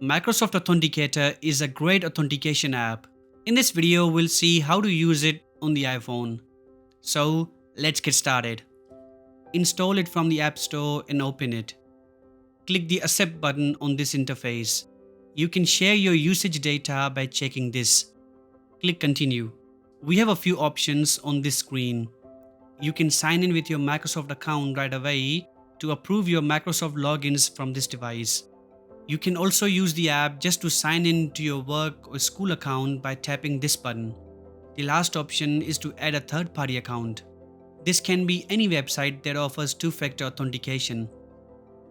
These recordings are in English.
Microsoft Authenticator is a great authentication app. In this video, we'll see how to use it on the iPhone. So let's get started. Install it from the App Store and open it. Click the Accept button on this interface. You can share your usage data by checking this. Click Continue. We have a few options on this screen. You can sign in with your Microsoft account right away to approve your Microsoft logins from this device. You can also use the app just to sign in to your work or school account by tapping this button. The last option is to add a third-party account. This can be any website that offers two-factor authentication.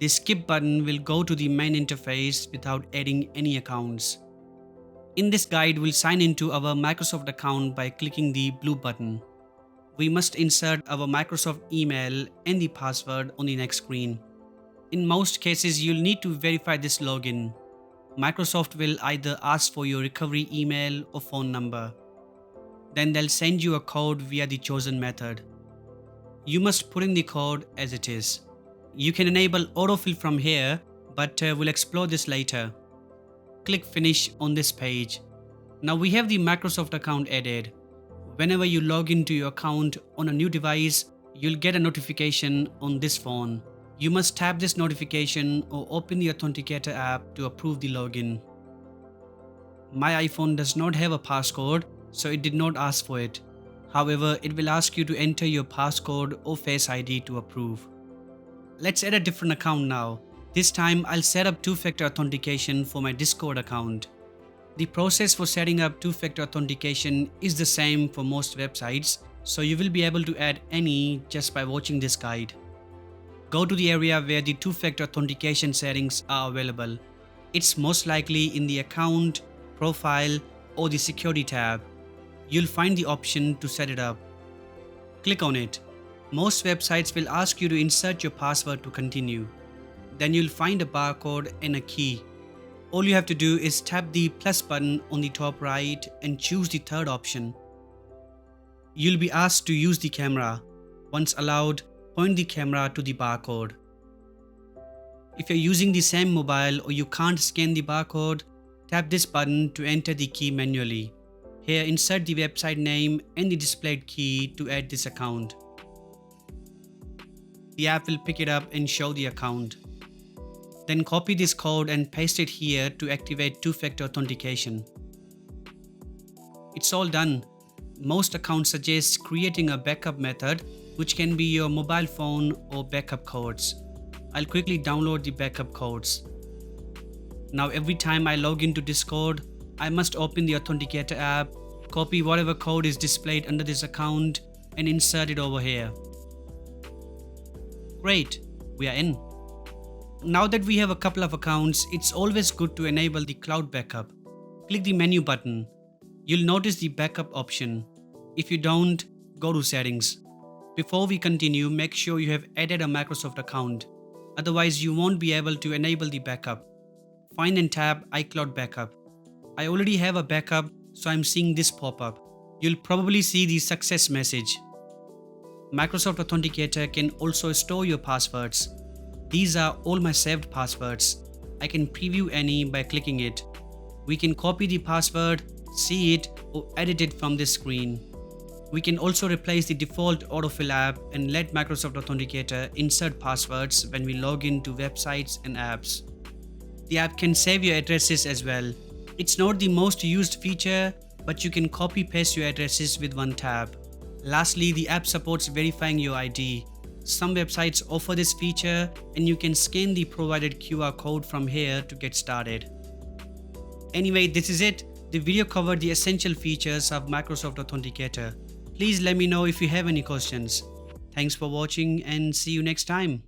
The skip button will go to the main interface without adding any accounts. In this guide, we'll sign into our Microsoft account by clicking the blue button. We must insert our Microsoft email and the password on the next screen. In most cases, you'll need to verify this login. Microsoft will either ask for your recovery email or phone number. Then they'll send you a code via the chosen method. You must put in the code as it is. You can enable autofill from here, but we'll explore this later. Click Finish on this page. Now we have the Microsoft account added. Whenever you log into your account on a new device, you'll get a notification on this phone. You must tap this notification or open the Authenticator app to approve the login. My iPhone does not have a passcode, so it did not ask for it. However, it will ask you to enter your passcode or Face ID to approve. Let's add a different account now. This time I'll set up two-factor authentication for my Discord account. The process for setting up two-factor authentication is the same for most websites, so you will be able to add any just by watching this guide. Go to the area where the two-factor authentication settings are available. It's most likely in the Account, Profile, or the Security tab. You'll find the option to set it up. Click on it. Most websites will ask you to insert your password to continue. Then you'll find a barcode and a key. All you have to do is tap the plus button on the top right and choose the third option. You'll be asked to use the camera. Once allowed, point the camera to the barcode. If you're using the same mobile or you can't scan the barcode, tap this button to enter the key manually. Here, insert the website name and the displayed key to add this account. The app will pick it up and show the account. Then copy this code and paste it here to activate two-factor authentication. It's all done. Most accounts suggest creating a backup method, which can be your mobile phone or backup codes. I'll quickly download the backup codes. Now every time I log into Discord, I must open the Authenticator app, copy whatever code is displayed under this account and insert it over here. Great, we are in. Now that we have a couple of accounts, it's always good to enable the cloud backup. Click the menu button. You'll notice the backup option. If you don't, go to Settings. Before we continue, make sure you have added a Microsoft account. Otherwise, you won't be able to enable the backup. Find and tap iCloud Backup. I already have a backup, so I'm seeing this pop up. You'll probably see the success message. Microsoft Authenticator can also store your passwords. These are all my saved passwords. I can preview any by clicking it. We can copy the password, see it, or edit it from this screen. We can also replace the default autofill app and let Microsoft Authenticator insert passwords when we log into websites and apps. The app can save your addresses as well. It's not the most used feature, but you can copy-paste your addresses with one tap. Lastly, the app supports verifying your ID. Some websites offer this feature and you can scan the provided QR code from here to get started. Anyway, this is it. The video covered the essential features of Microsoft Authenticator. Please let me know if you have any questions. Thanks for watching and see you next time.